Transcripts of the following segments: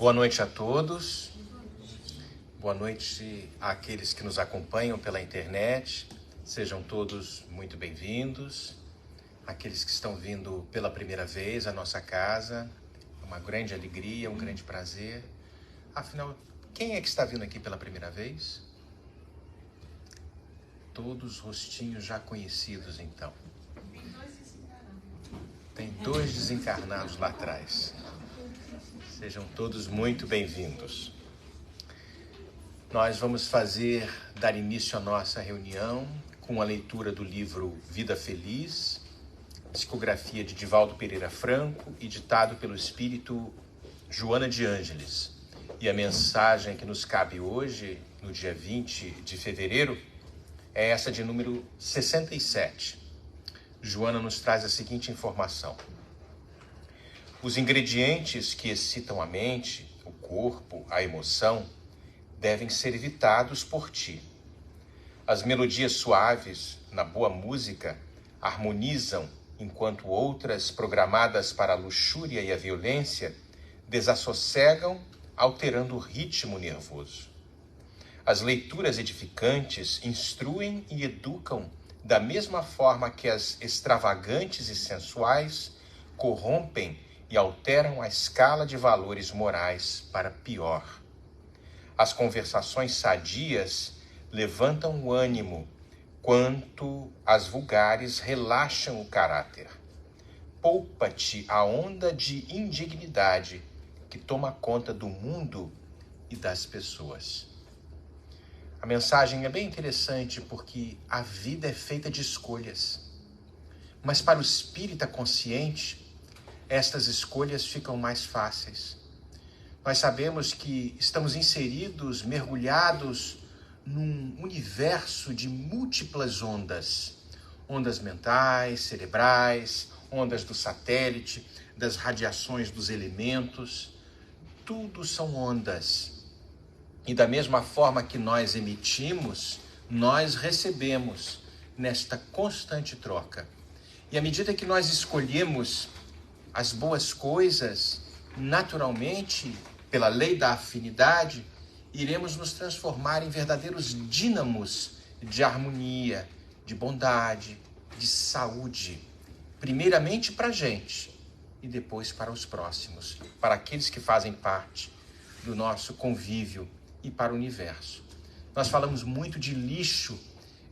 Boa noite a todos. Boa noite àqueles que nos acompanham pela internet. Sejam todos muito bem-vindos. Aqueles que estão vindo pela primeira vez à nossa casa, é uma grande alegria, um grande prazer. Afinal, quem é que está vindo aqui pela primeira vez? Todos rostinhos já conhecidos, então. Tem dois desencarnados lá atrás. Sejam todos muito bem-vindos. Nós vamos dar início à nossa reunião com a leitura do livro Vida Feliz, psicografia de Divaldo Pereira Franco e ditado pelo espírito Joana de Ângeles. E a mensagem que nos cabe hoje, no dia 20 de fevereiro, é essa de número 67. Joana nos traz a seguinte informação. Os ingredientes que excitam a mente, o corpo, a emoção, devem ser evitados por ti. As melodias suaves, na boa música, harmonizam, enquanto outras, programadas para a luxúria e a violência, desassossegam, alterando o ritmo nervoso. As leituras edificantes instruem e educam da mesma forma que as extravagantes e sensuais corrompem e alteram a escala de valores morais para pior. As conversações sadias levantam o ânimo, quanto as vulgares relaxam o caráter. Poupa-te a onda de indignidade que toma conta do mundo e das pessoas. A mensagem é bem interessante porque a vida é feita de escolhas. Mas para o espírita consciente, estas escolhas ficam mais fáceis. Nós sabemos que estamos inseridos, mergulhados num universo de múltiplas ondas. Ondas mentais, cerebrais, ondas do satélite, das radiações dos elementos. Tudo são ondas. E da mesma forma que nós emitimos, nós recebemos nesta constante troca. E à medida que nós escolhemos as boas coisas, naturalmente, pela lei da afinidade, iremos nos transformar em verdadeiros dínamos de harmonia, de bondade, de saúde. Primeiramente para a gente e depois para os próximos, para aqueles que fazem parte do nosso convívio e para o universo. Nós falamos muito de lixo,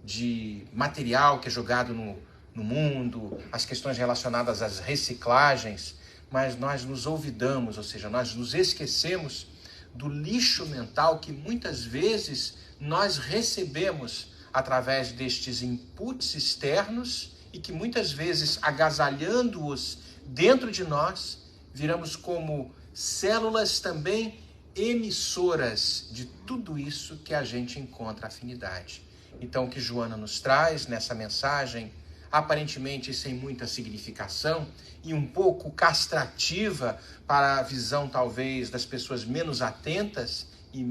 de material que é jogado no mundo, as questões relacionadas às reciclagens, mas nós nos olvidamos, ou seja, nós nos esquecemos do lixo mental que muitas vezes nós recebemos através destes inputs externos e que muitas vezes, agasalhando-os dentro de nós, viramos como células também emissoras de tudo isso que a gente encontra afinidade. Então, o que Joana nos traz nessa mensagem, aparentemente sem muita significação e um pouco castrativa para a visão, talvez, das pessoas menos atentas e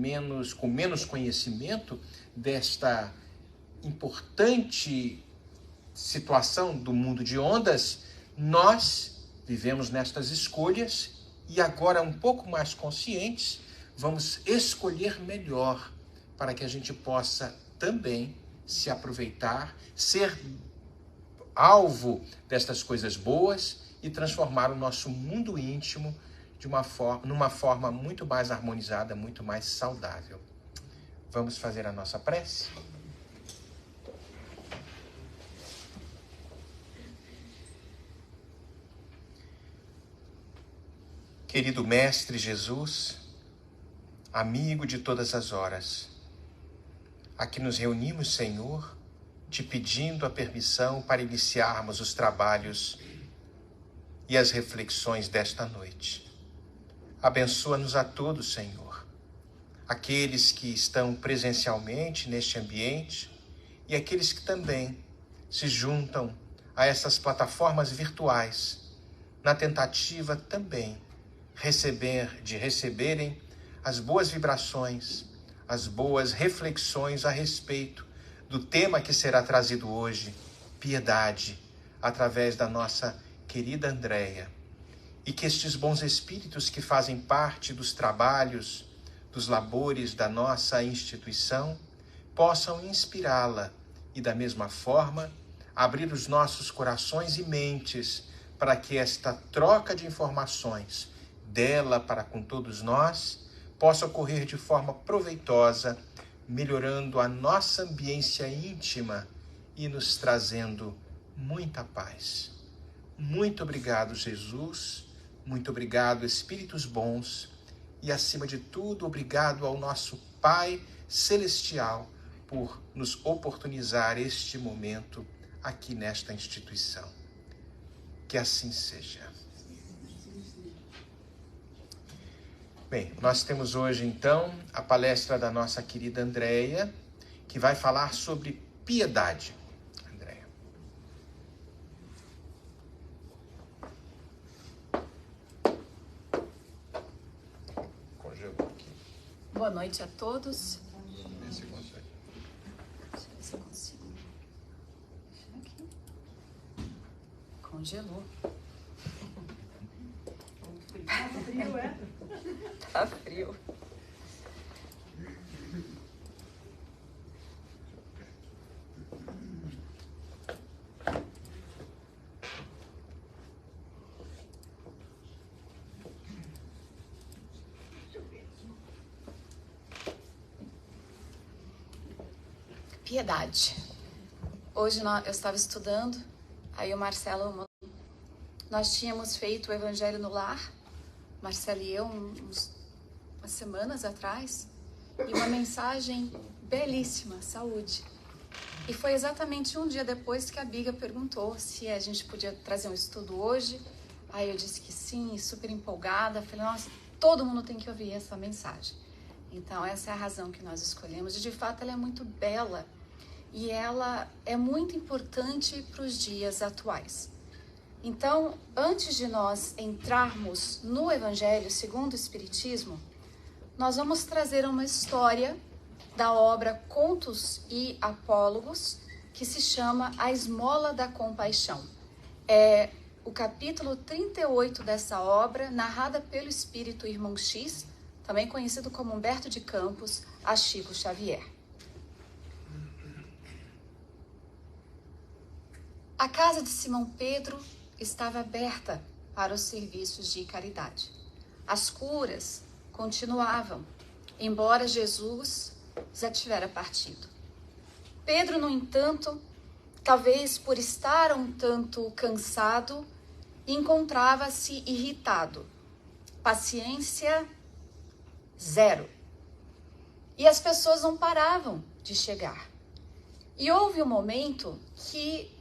com menos conhecimento desta importante situação do mundo de ondas, nós vivemos nestas escolhas e agora um pouco mais conscientes, vamos escolher melhor para que a gente possa também se aproveitar, ser alvo destas coisas boas e transformar o nosso mundo íntimo numa forma muito mais harmonizada, muito mais saudável. Vamos fazer a nossa prece? Querido Mestre Jesus, amigo de todas as horas, aqui nos reunimos, Senhor, te pedindo a permissão para iniciarmos os trabalhos e as reflexões desta noite. Abençoa-nos a todos, Senhor, aqueles que estão presencialmente neste ambiente e aqueles que também se juntam a essas plataformas virtuais, na tentativa também de receberem as boas vibrações, as boas reflexões a respeito do tema que será trazido hoje, piedade, através da nossa querida Andréia. e que estes bons espíritos que fazem parte dos trabalhos, dos labores da nossa instituição, possam inspirá-la e, da mesma forma, abrir os nossos corações e mentes para que esta troca de informações dela para com todos nós possa ocorrer de forma proveitosa, melhorando a nossa ambiência íntima e nos trazendo muita paz. Muito obrigado, Jesus. Muito obrigado, Espíritos bons. E, acima de tudo, obrigado ao nosso Pai Celestial por nos oportunizar este momento aqui nesta instituição. Que assim seja. Bem, nós temos hoje, então, a palestra da nossa querida Andréia, que vai falar sobre piedade. Andréia. Congelou aqui. Boa noite a todos. Vê se consegue. Deixa eu ver se eu consigo. Deixa aqui. Congelou. Tá frio, é? Tá frio. Piedade. Hoje eu estava estudando, aí o Marcelo, nós tínhamos feito o Evangelho no Lar, Marcelo e eu, umas semanas atrás, e uma mensagem belíssima, saúde. E foi exatamente um dia depois que a Biga perguntou se a gente podia trazer um estudo hoje. Aí eu disse que sim, super empolgada. Falei, nossa, todo mundo tem que ouvir essa mensagem. Então essa é a razão que nós escolhemos. E de fato ela é muito bela e ela é muito importante para os dias atuais. Então, antes de nós entrarmos no Evangelho segundo o Espiritismo, nós vamos trazer uma história da obra Contos e Apólogos, que se chama A Esmola da Compaixão. É o capítulo 38 dessa obra, narrada pelo espírito Irmão X, também conhecido como Humberto de Campos, a Chico Xavier. A casa de Simão Pedro estava aberta para os serviços de caridade. As curas continuavam, embora Jesus já tivera partido. Pedro, no entanto, talvez por estar um tanto cansado, encontrava-se irritado. Paciência zero. E as pessoas não paravam de chegar. E houve um momento que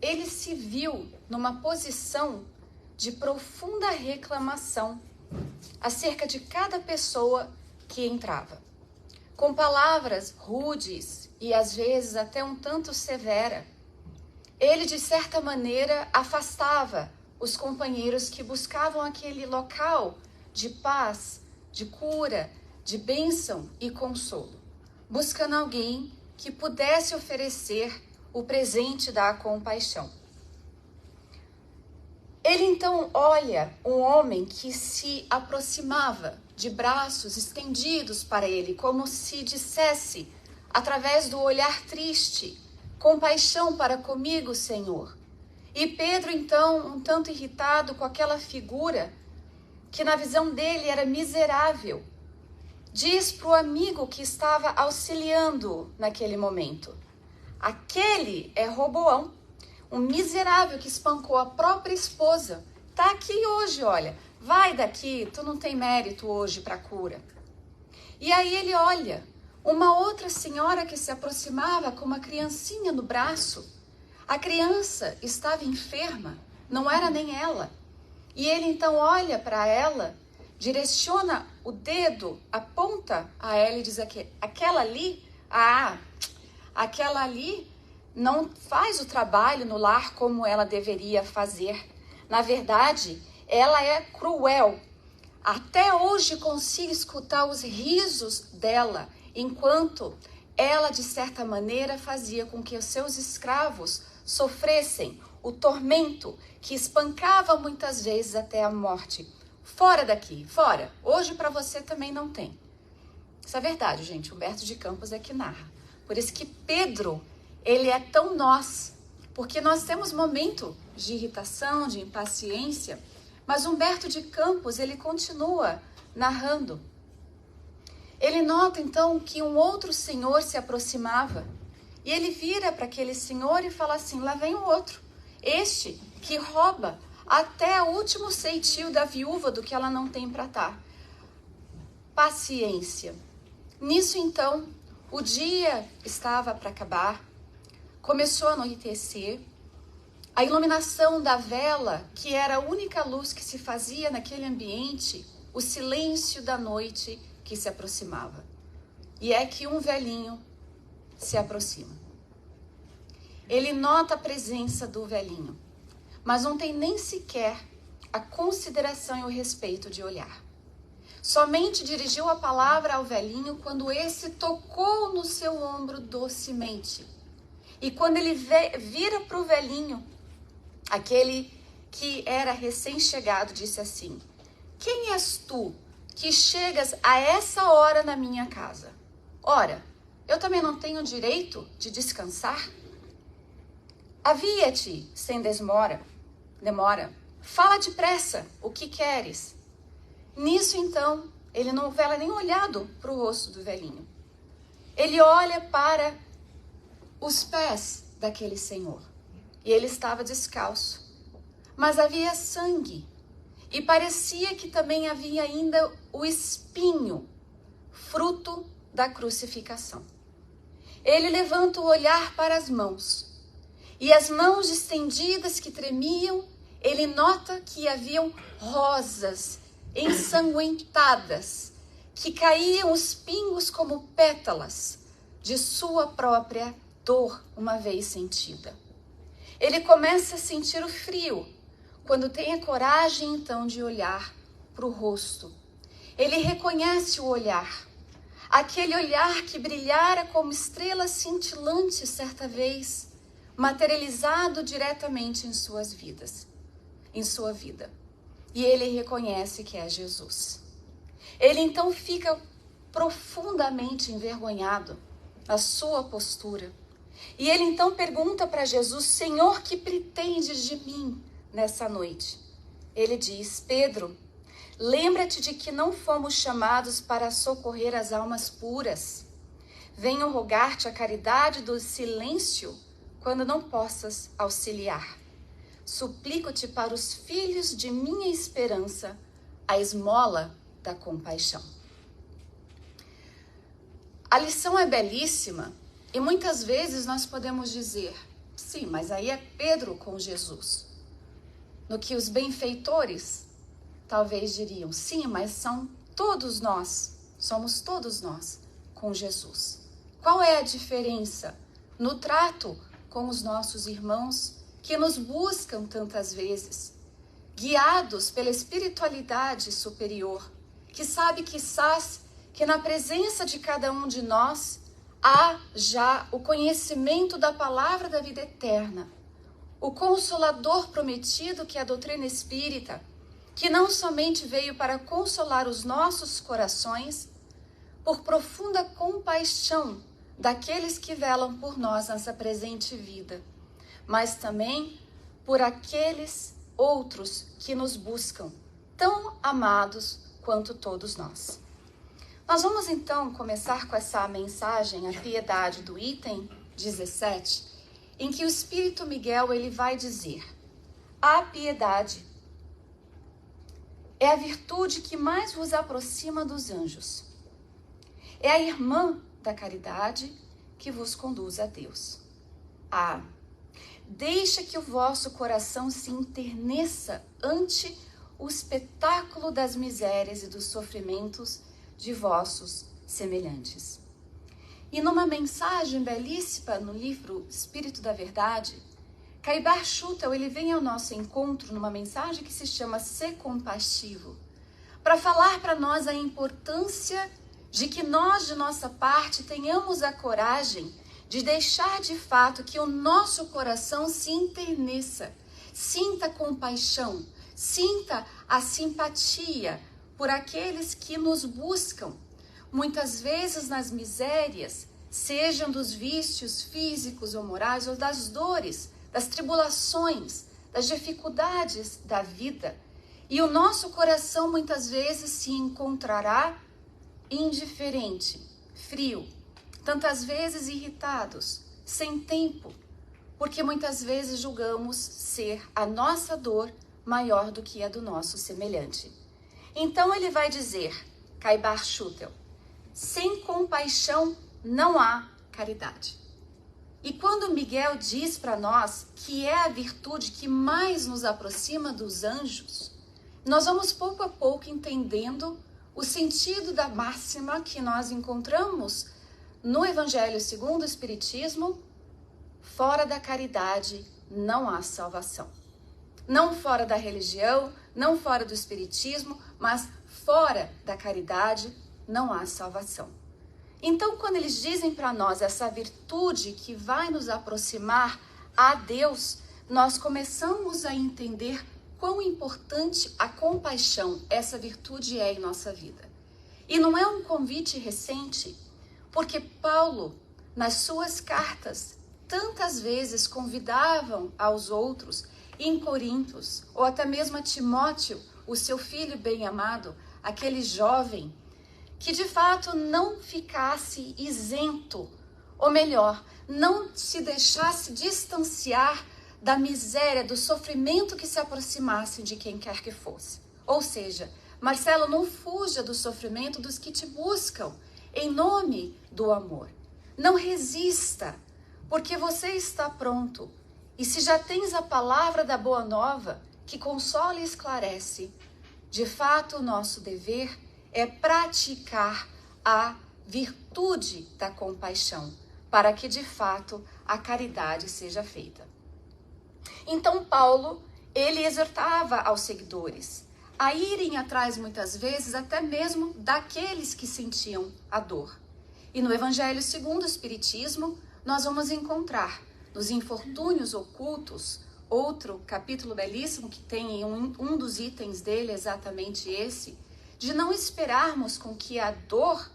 ele se viu numa posição de profunda reclamação acerca de cada pessoa que entrava. Com palavras rudes e às vezes até um tanto severa, ele de certa maneira afastava os companheiros que buscavam aquele local de paz, de cura, de bênção e consolo, buscando alguém que pudesse oferecer o presente da compaixão. Ele então olha um homem que se aproximava de braços estendidos para ele, como se dissesse, através do olhar triste, compaixão para comigo, Senhor. E Pedro então, um tanto irritado com aquela figura, que na visão dele era miserável, diz para o amigo que estava auxiliando naquele momento: aquele é Roboão, um miserável que espancou a própria esposa. Tá aqui hoje, olha. Vai daqui, tu não tem mérito hoje para cura. E aí ele olha uma outra senhora que se aproximava com uma criancinha no braço. A criança estava enferma, não era nem ela. E ele então olha para ela, direciona o dedo, aponta a ela e diz aquela ali, aquela ali não faz o trabalho no lar como ela deveria fazer. Na verdade, ela é cruel. Até hoje consigo escutar os risos dela, enquanto ela, de certa maneira, fazia com que os seus escravos sofressem o tormento que espancava muitas vezes até a morte. Fora daqui, fora. Hoje para você também não tem. Isso é verdade, gente. Humberto de Campos é que narra. Por isso que Pedro, ele é tão nós. Porque nós temos momento de irritação, de impaciência. Mas Humberto de Campos, ele continua narrando. Ele nota então que um outro senhor se aproximava. E ele vira para aquele senhor e fala assim: lá vem o outro. Este que rouba até o último ceitil da viúva do que ela não tem para dar. Paciência. Nisso então, o dia estava para acabar. Começou a anoitecer. A iluminação da vela, que era a única luz que se fazia naquele ambiente, o silêncio da noite que se aproximava. E é que um velhinho se aproxima. Ele nota a presença do velhinho, mas não tem nem sequer a consideração e o respeito de olhar. Somente dirigiu a palavra ao velhinho quando esse tocou no seu ombro docemente. E quando ele vira para o velhinho, aquele que era recém-chegado disse assim: quem és tu que chegas a essa hora na minha casa? Ora, eu também não tenho direito de descansar? Avia-te sem demora. Fala depressa, o que queres? Nisso então, ele não vela nem olhado para o rosto do velhinho. Ele olha para os pés daquele senhor. E ele estava descalço. Mas havia sangue. E parecia que também havia ainda o espinho, fruto da crucificação. Ele levanta o olhar para as mãos. E as mãos estendidas que tremiam, ele nota que haviam rosas ensanguentadas, que caíam os pingos como pétalas de sua própria dor uma vez sentida. Ele começa a sentir o frio, quando tem a coragem então de olhar para o rosto. Ele reconhece o olhar, aquele olhar que brilhara como estrela cintilante certa vez, materializado diretamente em sua vida. E ele reconhece que é Jesus. Ele então fica profundamente envergonhado na sua postura. E ele então pergunta para Jesus: Senhor, que pretendes de mim nessa noite? Ele diz: Pedro, lembra-te de que não fomos chamados para socorrer as almas puras. Venho rogar-te a caridade do silêncio quando não possas auxiliar. Suplico-te para os filhos de minha esperança a esmola da compaixão. A lição é belíssima e muitas vezes nós podemos dizer: sim, mas aí é Pedro com Jesus. No que os benfeitores talvez diriam: sim, mas somos todos nós com Jesus. Qual é a diferença no trato com os nossos irmãos que nos buscam tantas vezes, guiados pela espiritualidade superior, que sabe quizás que na presença de cada um de nós há já o conhecimento da palavra da vida eterna, o Consolador prometido que é a doutrina espírita, que não somente veio para consolar os nossos corações, por profunda compaixão daqueles que velam por nós nessa presente vida, mas também por aqueles outros que nos buscam, tão amados quanto todos nós. Nós vamos então começar com essa mensagem, a piedade do item 17, em que o Espírito Miguel ele vai dizer: a piedade é a virtude que mais vos aproxima dos anjos. É a irmã da caridade que vos conduz a Deus. Deixa que o vosso coração se enterneça ante o espetáculo das misérias e dos sofrimentos de vossos semelhantes. E numa mensagem belíssima no livro Espírito da Verdade, Caibar Schutel, ele vem ao nosso encontro numa mensagem que se chama Ser Compassivo, para falar para nós a importância de que nós, de nossa parte, tenhamos a coragem de deixar de fato que o nosso coração se enterneça, sinta compaixão, sinta a simpatia por aqueles que nos buscam, muitas vezes nas misérias, sejam dos vícios físicos ou morais, ou das dores, das tribulações, das dificuldades da vida. E o nosso coração muitas vezes se encontrará indiferente, frio, tantas vezes irritados, sem tempo, porque muitas vezes julgamos ser a nossa dor maior do que a do nosso semelhante. Então ele vai dizer, Caibar Schutel, sem compaixão não há caridade. E quando Miguel diz para nós que é a virtude que mais nos aproxima dos anjos, nós vamos pouco a pouco entendendo o sentido da máxima que nós encontramos no Evangelho segundo o Espiritismo: fora da caridade não há salvação. Não fora da religião, não fora do Espiritismo, mas fora da caridade não há salvação. Então, quando eles dizem para nós essa virtude que vai nos aproximar a Deus, nós começamos a entender quão importante a compaixão, essa virtude é em nossa vida. E não é um convite recente, porque Paulo, nas suas cartas, tantas vezes convidavam aos outros, em Coríntios, ou até mesmo a Timóteo, o seu filho bem-amado, aquele jovem, que de fato não ficasse isento, ou melhor, não se deixasse distanciar da miséria, do sofrimento que se aproximasse de quem quer que fosse. Ou seja, Marcelo, não fuja do sofrimento dos que te buscam, em nome do amor. Não resista, porque você está pronto. E se já tens a palavra da boa nova, que consola e esclarece, de fato o nosso dever é praticar a virtude da compaixão, para que de fato a caridade seja feita. Então Paulo, ele exortava aos seguidores a irem atrás muitas vezes até mesmo daqueles que sentiam a dor. E no Evangelho segundo o Espiritismo, nós vamos encontrar nos infortúnios ocultos, outro capítulo belíssimo que tem em um dos itens dele exatamente esse, de não esperarmos com que a dor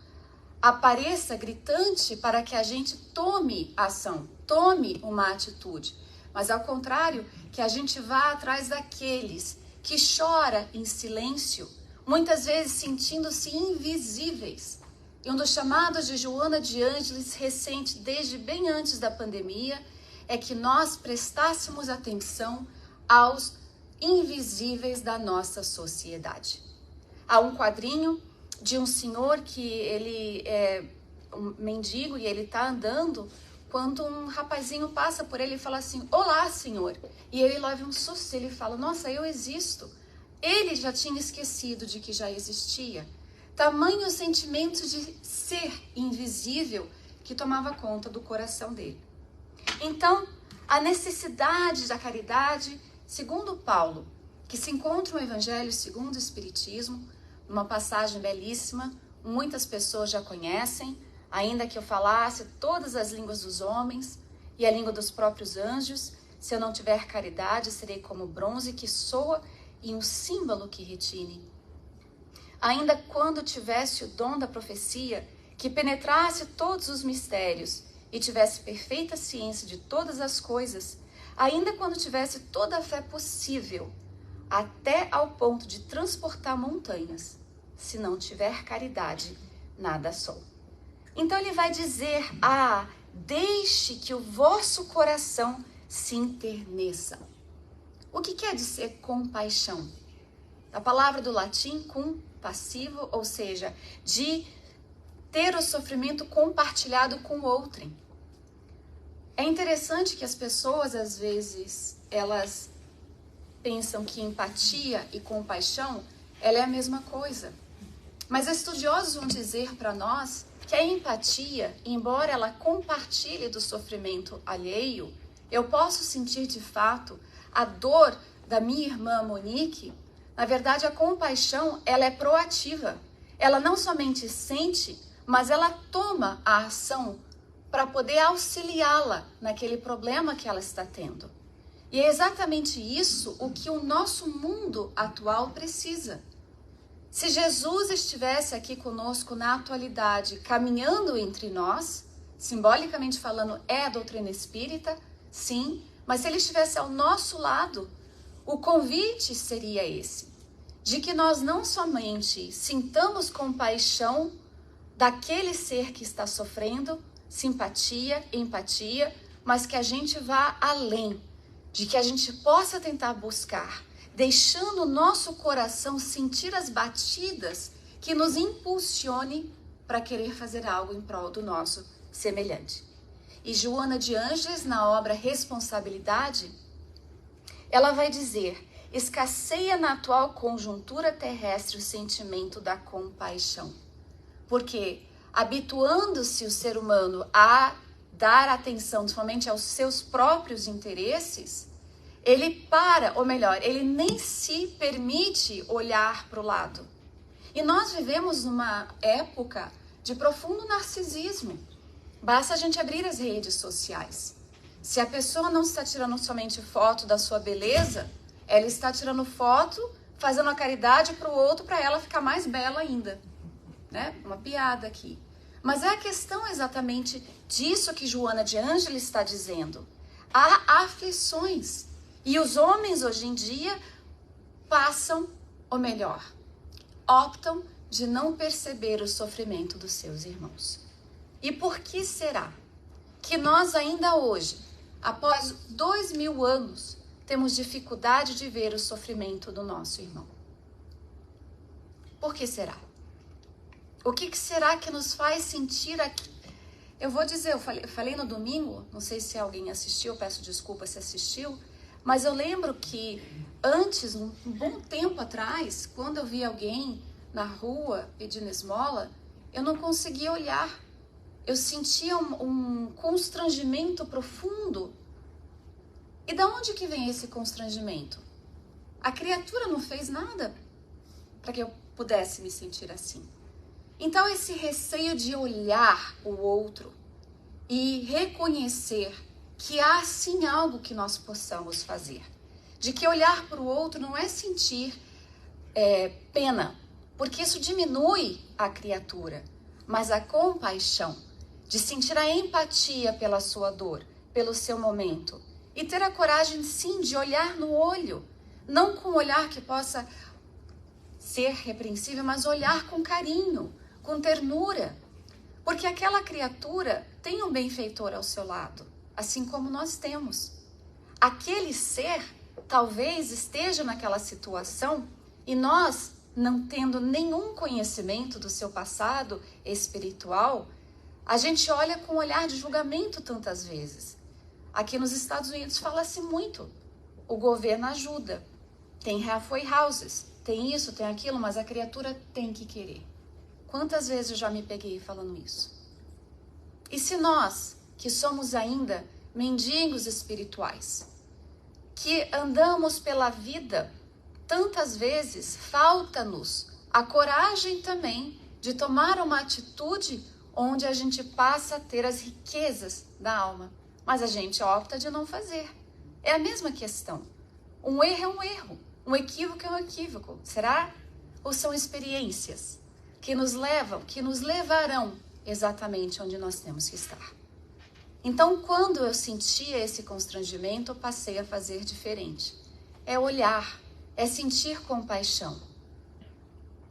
apareça gritante para que a gente tome ação, tome uma atitude, mas ao contrário, que a gente vá atrás daqueles que choram em silêncio, muitas vezes sentindo-se invisíveis. E um dos chamados de Joana de Ângeles, recente, desde bem antes da pandemia, é que nós prestássemos atenção aos invisíveis da nossa sociedade. Há um quadrinho de um senhor que ele é um mendigo e ele está andando, quando um rapazinho passa por ele e fala assim, olá, senhor. E ele leva um susto, ele fala, nossa, eu existo. Ele já tinha esquecido de que já existia. Tamanho sentimento de ser invisível que tomava conta do coração dele. Então, a necessidade da caridade, segundo Paulo, que se encontra no Evangelho segundo o Espiritismo, uma passagem belíssima, muitas pessoas já conhecem, ainda que eu falasse todas as línguas dos homens e a língua dos próprios anjos, se eu não tiver caridade, serei como bronze que soa e um símbolo que retine. Ainda quando tivesse o dom da profecia, que penetrasse todos os mistérios e tivesse perfeita ciência de todas as coisas, ainda quando tivesse toda a fé possível, até ao ponto de transportar montanhas, se não tiver caridade, nada sou. Então ele vai dizer, deixe que o vosso coração se enterneça. O que quer dizer compaixão? A palavra do latim, compassivo, ou seja, de ter o sofrimento compartilhado com outrem. É interessante que as pessoas, às vezes, elas pensam que empatia e compaixão, ela é a mesma coisa. Mas estudiosos vão dizer para nós que a empatia, embora ela compartilhe do sofrimento alheio, eu posso sentir de fato a dor da minha irmã Monique. Na verdade, a compaixão, ela é proativa. Ela não somente sente, mas ela toma a ação para poder auxiliá-la naquele problema que ela está tendo. E é exatamente isso o que o nosso mundo atual precisa. Se Jesus estivesse aqui conosco na atualidade, caminhando entre nós, simbolicamente falando, é a doutrina espírita, sim, mas se ele estivesse ao nosso lado, o convite seria esse, de que nós não somente sintamos compaixão daquele ser que está sofrendo, simpatia, empatia, mas que a gente vá além, de que a gente possa tentar buscar, deixando o nosso coração sentir as batidas que nos impulsione para querer fazer algo em prol do nosso semelhante. E Joana de Ângeles, na obra Responsabilidade, ela vai dizer: escasseia na atual conjuntura terrestre o sentimento da compaixão. Porque, habituando-se o ser humano a dar atenção somente aos seus próprios interesses, ele para, ou melhor, ele nem se permite olhar para o lado. E nós vivemos numa época de profundo narcisismo. Basta a gente abrir as redes sociais. Se a pessoa não está tirando somente foto da sua beleza, ela está tirando foto, fazendo a caridade para o outro, para ela ficar mais bela ainda. Né? Uma piada aqui. Mas é a questão exatamente disso que Joana de Ângeles está dizendo. Há aflições. E os homens hoje em dia passam, ou melhor, optam de não perceber o sofrimento dos seus irmãos. E por que será que nós ainda hoje, após 2000 anos, temos dificuldade de ver o sofrimento do nosso irmão? Por que será? O que será que nos faz sentir aqui? Eu vou dizer, eu falei no domingo, não sei se alguém assistiu, peço desculpa se assistiu, mas eu lembro que antes, um bom tempo atrás, quando eu vi alguém na rua pedindo esmola, eu não conseguia olhar. Eu sentia um constrangimento profundo. E da onde que vem esse constrangimento? A criatura não fez nada para que eu pudesse me sentir assim. Então esse receio de olhar o outro e reconhecer que há sim algo que nós possamos fazer. De que olhar para o outro não é sentir pena, porque isso diminui a criatura, mas a compaixão, de sentir a empatia pela sua dor, pelo seu momento, e ter a coragem sim de olhar no olho, não com um olhar que possa ser repreensível, mas olhar com carinho, com ternura, porque aquela criatura tem um benfeitor ao seu lado, assim como nós temos. Aquele ser talvez esteja naquela situação e nós, não tendo nenhum conhecimento do seu passado espiritual, a gente olha com um olhar de julgamento tantas vezes. Aqui nos Estados Unidos fala-se muito, o governo ajuda, tem halfway houses, tem isso, tem aquilo, mas a criatura tem que querer. Quantas vezes eu já me peguei falando isso? E se nós, que somos ainda mendigos espirituais, que andamos pela vida, tantas vezes falta-nos a coragem também de tomar uma atitude onde a gente passa a ter as riquezas da alma, mas a gente opta de não fazer. É a mesma questão. Um erro é um erro, um equívoco é um equívoco. Será? Ou são experiências que nos levam, que nos levarão exatamente onde nós temos que estar? Então, quando eu sentia esse constrangimento, eu passei a fazer diferente. É olhar, é sentir compaixão.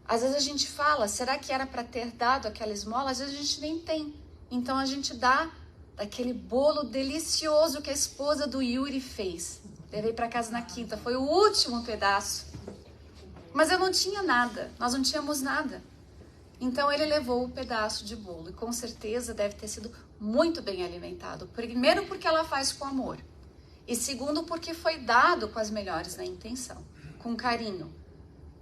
Às vezes a gente fala, será que era para ter dado aquela esmola? Às vezes a gente nem tem. Então a gente dá daquele bolo delicioso que a esposa do Yuri fez. Levei para casa na quinta, foi o último pedaço. Mas eu não tinha nada, nós não tínhamos nada. Então ele levou o pedaço de bolo e com certeza deve ter sido muito bem alimentado. Primeiro porque ela faz com amor e segundo porque foi dado com as melhores na intenção, com carinho.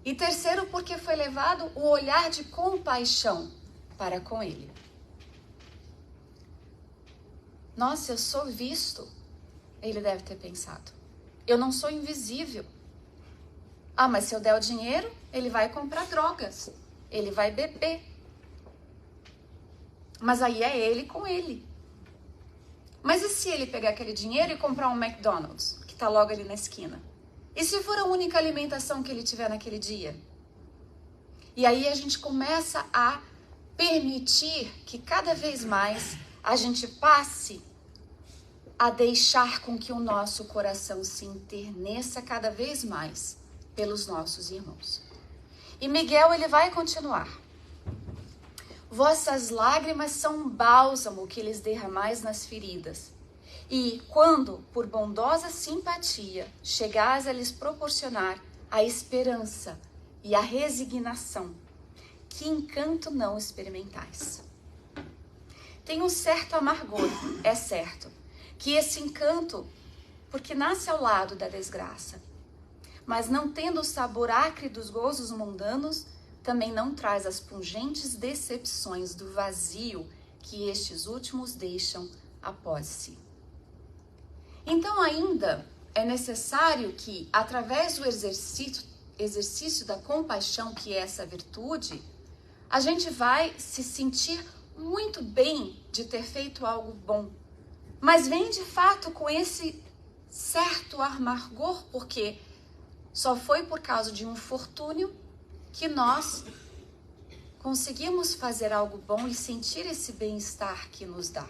E terceiro porque foi levado o olhar de compaixão para com ele. Nossa, eu sou visto, ele deve ter pensado. Eu não sou invisível. Ah, mas se eu der o dinheiro, ele vai comprar drogas. Ele vai beber. Mas aí é ele com ele. Mas e se ele pegar aquele dinheiro e comprar um McDonald's, que está logo ali na esquina? E se for a única alimentação que ele tiver naquele dia? E aí a gente começa a permitir que cada vez mais a gente passe a deixar com que o nosso coração se enterneça cada vez mais pelos nossos irmãos. E Miguel, ele vai continuar. Vossas lágrimas são um bálsamo que lhes derramais nas feridas. E quando, por bondosa simpatia, chegais a lhes proporcionar a esperança e a resignação, que encanto não experimentais. Tem um certo amargor, é certo, que esse encanto, porque nasce ao lado da desgraça, mas não tendo o sabor acre dos gozos mundanos, também não traz as pungentes decepções do vazio que estes últimos deixam após si. Então ainda é necessário que, através do exercício da compaixão, que é essa virtude, a gente vai se sentir muito bem de ter feito algo bom. Mas vem de fato com esse certo amargor, porque só foi por causa de um infortúnio que nós conseguimos fazer algo bom e sentir esse bem-estar que nos dá.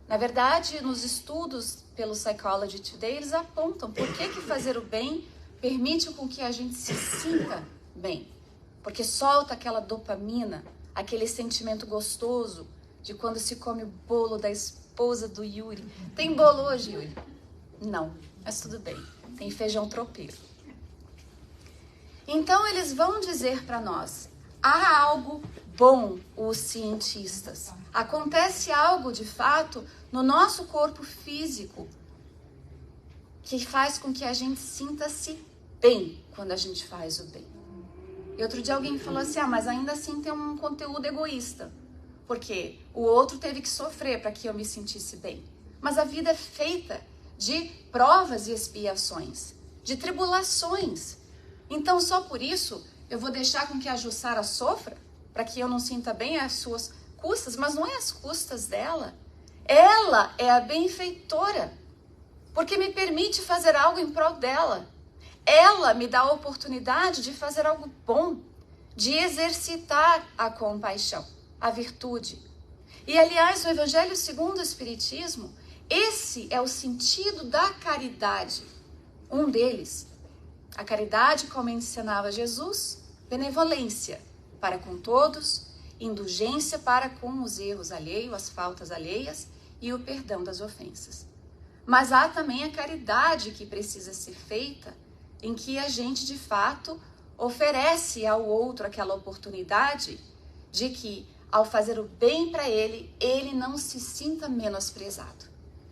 Na verdade, nos estudos pelo Psychology Today, eles apontam por que fazer o bem permite com que a gente se sinta bem. Porque solta aquela dopamina, aquele sentimento gostoso de quando se come o bolo da esposa do Yuri. Tem bolo hoje, Yuri? Não, mas tudo bem. Tem feijão tropeiro. Então, eles vão dizer para nós, há algo bom, os cientistas. Acontece algo, de fato, no nosso corpo físico que faz com que a gente sinta-se bem quando a gente faz o bem. E outro dia alguém falou assim, mas ainda assim tem um conteúdo egoísta, porque o outro teve que sofrer para que eu me sentisse bem. Mas a vida é feita de provas e expiações, de tribulações. Então, só por isso, eu vou deixar com que a Jussara sofra, para que eu não sinta bem às suas custas, mas não é às custas dela. Ela é a benfeitora, porque me permite fazer algo em prol dela. Ela me dá a oportunidade de fazer algo bom, de exercitar a compaixão, a virtude. E, aliás, o Evangelho segundo o Espiritismo, esse é o sentido da caridade. Um deles, a caridade, como ensinava Jesus, benevolência para com todos, indulgência para com os erros alheios, as faltas alheias e o perdão das ofensas. Mas há também a caridade que precisa ser feita, em que a gente, de fato, oferece ao outro aquela oportunidade de que, ao fazer o bem para ele, ele não se sinta menosprezado.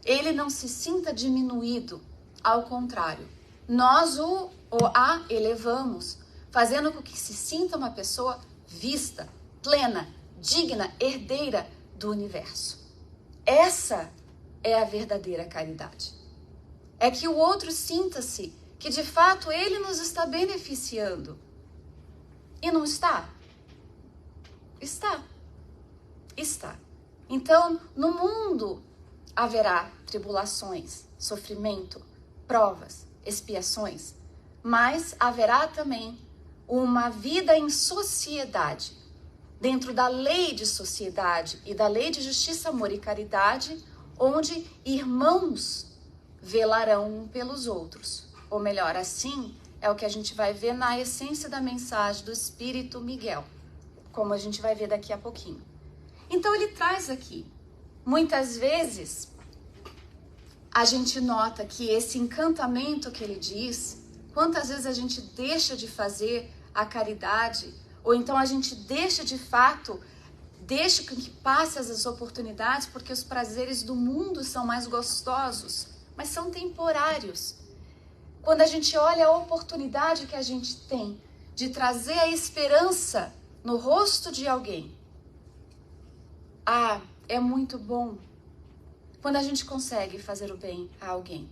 Ele não se sinta diminuído. Ao contrário, nós a elevamos, fazendo com que se sinta uma pessoa vista, plena, digna, herdeira do universo. Essa é a verdadeira caridade. É que o outro sinta-se que de fato ele nos está beneficiando. E não está? Está. Está. Então, no mundo haverá tribulações, sofrimento, provas, expiações, mas haverá também uma vida em sociedade, dentro da lei de sociedade e da lei de justiça, amor e caridade, onde irmãos velarão um pelos outros. Ou melhor, assim é o que a gente vai ver na essência da mensagem do Espírito Miguel, como a gente vai ver daqui a pouquinho. Então ele traz aqui, muitas vezes a gente nota que esse encantamento que ele diz, quantas vezes a gente deixa de fazer a caridade, ou então a gente deixa de fato, deixa que passe as oportunidades, porque os prazeres do mundo são mais gostosos, mas são temporários. Quando a gente olha a oportunidade que a gente tem de trazer a esperança no rosto de alguém, é muito bom quando a gente consegue fazer o bem a alguém.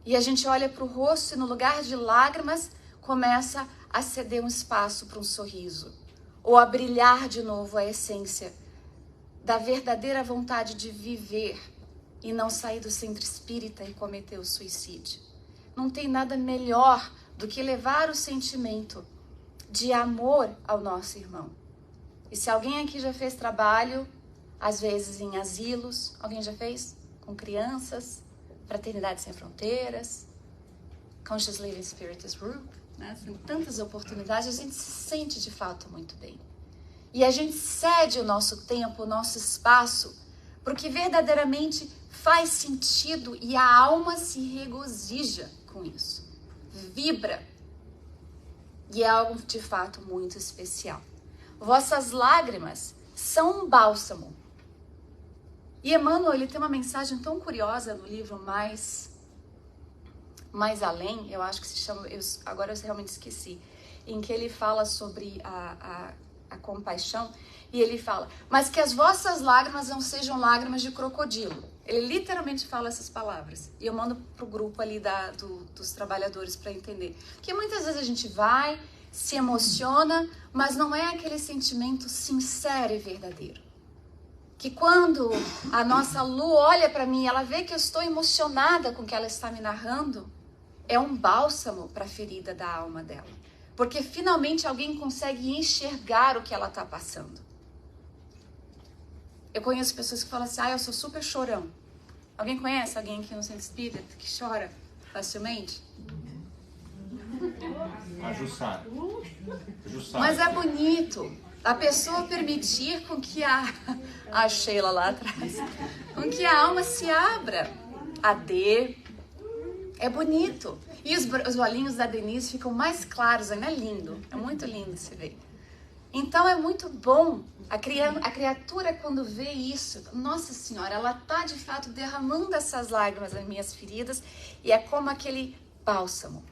E a gente olha para o rosto e no lugar de lágrimas começa a ceder um espaço para um sorriso, ou a brilhar de novo a essência da verdadeira vontade de viver e não sair do centro espírita e cometer o suicídio. Não tem nada melhor do que levar o sentimento de amor ao nosso irmão. E se alguém aqui já fez trabalho, às vezes em asilos, alguém já fez? Com crianças, Fraternidade Sem Fronteiras, Conscious Living Spiritist Group, né? Tem tantas oportunidades, a gente se sente de fato muito bem. E a gente cede o nosso tempo, o nosso espaço, porque verdadeiramente faz sentido e a alma se regozija com isso. Vibra. E é algo de fato muito especial. Vossas lágrimas são um bálsamo. E Emmanuel, ele tem uma mensagem tão curiosa no livro Mais Além, eu acho que se chama, agora eu realmente esqueci, em que ele fala sobre a compaixão, e ele fala, mas que as vossas lágrimas não sejam lágrimas de crocodilo. Ele literalmente fala essas palavras. E eu mando pro grupo ali dos trabalhadores para entender. Porque muitas vezes a gente vai, se emociona, mas não é aquele sentimento sincero e verdadeiro. Que quando a nossa Lu olha para mim, ela vê que eu estou emocionada com o que ela está me narrando, é um bálsamo para a ferida da alma dela. Porque finalmente alguém consegue enxergar o que ela está passando. Eu conheço pessoas que falam assim, eu sou super chorão. Alguém conhece alguém aqui no centro espírita que chora facilmente? A Jussara. Mas é bonito a pessoa permitir com que a Sheila lá atrás, com que a alma se abra. A D é bonito. E os olhinhos da Denise ficam mais claros, ainda é lindo. É muito lindo de se ver. Então é muito bom a criatura quando vê isso. Nossa Senhora, ela está de fato derramando essas lágrimas nas minhas feridas e é como aquele bálsamo.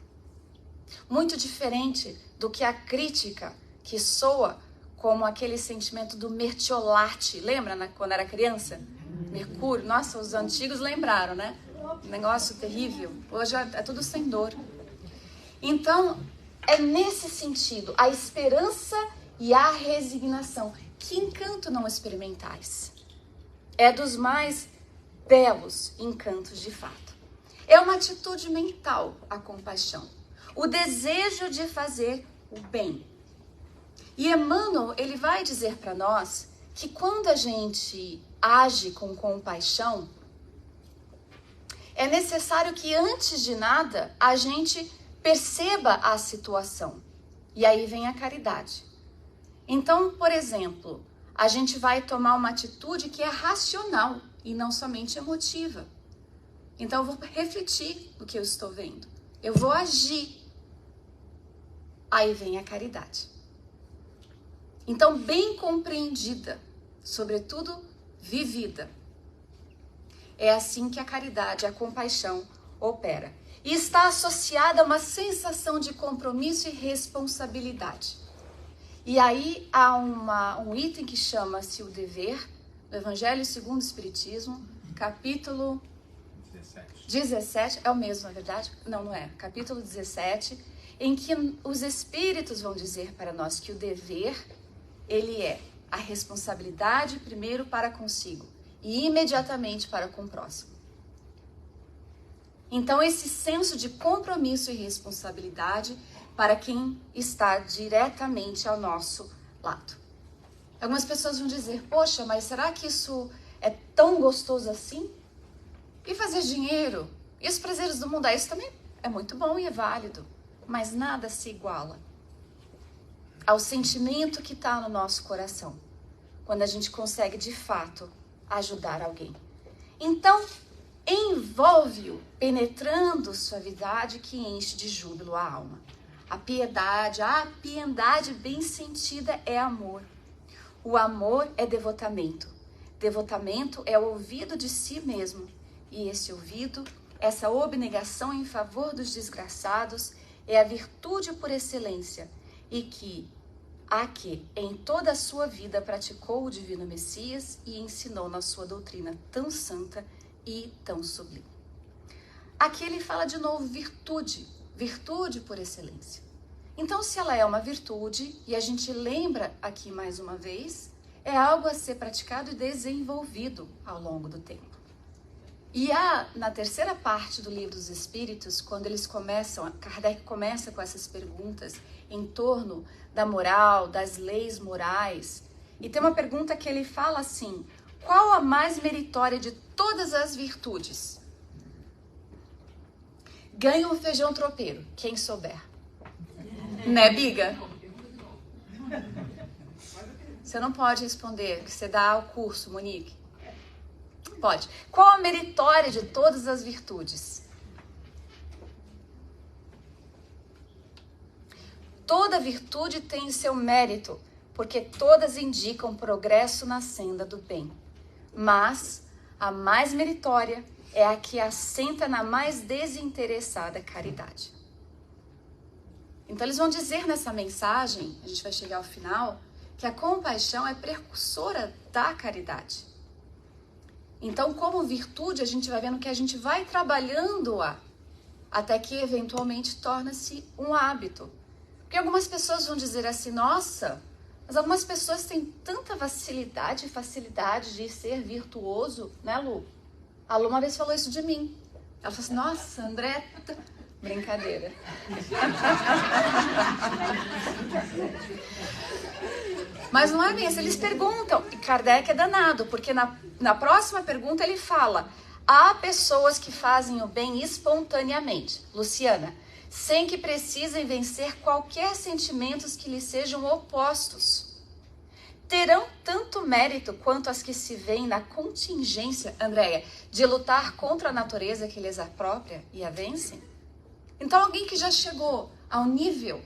Muito diferente do que a crítica que soa como aquele sentimento do mertiolate. Lembra quando era criança? Mercúrio. Nossa, os antigos lembraram, né? Um negócio terrível. Hoje é tudo sem dor. Então, é nesse sentido, a esperança e a resignação. Que encanto não experimentais. É dos mais belos encantos de fato. É uma atitude mental, a compaixão. O desejo de fazer o bem. E Emmanuel, ele vai dizer para nós que quando a gente age com compaixão, é necessário que antes de nada a gente perceba a situação. E aí vem a caridade. Então, por exemplo, a gente vai tomar uma atitude que é racional e não somente emotiva. Então, eu vou refletir no que eu estou vendo. Eu vou agir. Aí vem a caridade. Então, bem compreendida, sobretudo vivida. É assim que a caridade, a compaixão opera. E está associada a uma sensação de compromisso e responsabilidade. E aí há um item que chama-se o dever, do Evangelho segundo o Espiritismo, capítulo 17, é o mesmo, na verdade? Não é. Capítulo 17, em que os Espíritos vão dizer para nós que o dever, ele é a responsabilidade primeiro para consigo e imediatamente para com o próximo. Então, esse senso de compromisso e responsabilidade para quem está diretamente ao nosso lado. Algumas pessoas vão dizer, poxa, mas será que isso é tão gostoso assim? E fazer dinheiro? E os prazeres do mundo? Isso também é muito bom e é válido, mas nada se iguala ao sentimento que está no nosso coração, quando a gente consegue de fato ajudar alguém. Então, envolve-o, penetrando suavidade que enche de júbilo a alma. A piedade bem sentida é amor. O amor é devotamento. Devotamento é o ouvido de si mesmo. E esse ouvido, essa abnegação em favor dos desgraçados, é a virtude por excelência e que em toda a sua vida praticou o Divino Messias e ensinou na sua doutrina tão santa e tão sublime. Aqui ele fala de novo virtude por excelência. Então, se ela é uma virtude, e a gente lembra aqui mais uma vez, é algo a ser praticado e desenvolvido ao longo do tempo. E na terceira parte do Livro dos Espíritos, quando Kardec começa com essas perguntas em torno da moral, das leis morais, e tem uma pergunta que ele fala assim: qual a mais meritória de todas as virtudes? Ganha um feijão tropeiro, quem souber. Né, Biga? Você não pode responder, que você dá o curso, Monique. Pode. Qual a meritória de todas as virtudes? Toda virtude tem seu mérito, porque todas indicam progresso na senda do bem. Mas a mais meritória é a que assenta na mais desinteressada caridade. Então eles vão dizer nessa mensagem, a gente vai chegar ao final, que a compaixão é precursora da caridade. Então, como virtude, a gente vai vendo que a gente vai trabalhando-a até que eventualmente torna-se um hábito. Porque algumas pessoas vão dizer assim: nossa, mas algumas pessoas têm tanta facilidade de ser virtuoso, né, Lu? A Lu uma vez falou isso de mim. Ela falou assim: nossa, André... Brincadeira. Mas não é bem isso, eles perguntam, e Kardec é danado, porque na próxima pergunta ele fala: há pessoas que fazem o bem espontaneamente, Luciana, sem que precisem vencer qualquer sentimentos que lhes sejam opostos. Terão tanto mérito quanto as que se veem na contingência, Andréia, de lutar contra a natureza que lhes apropria e a vencem? Então, alguém que já chegou ao nível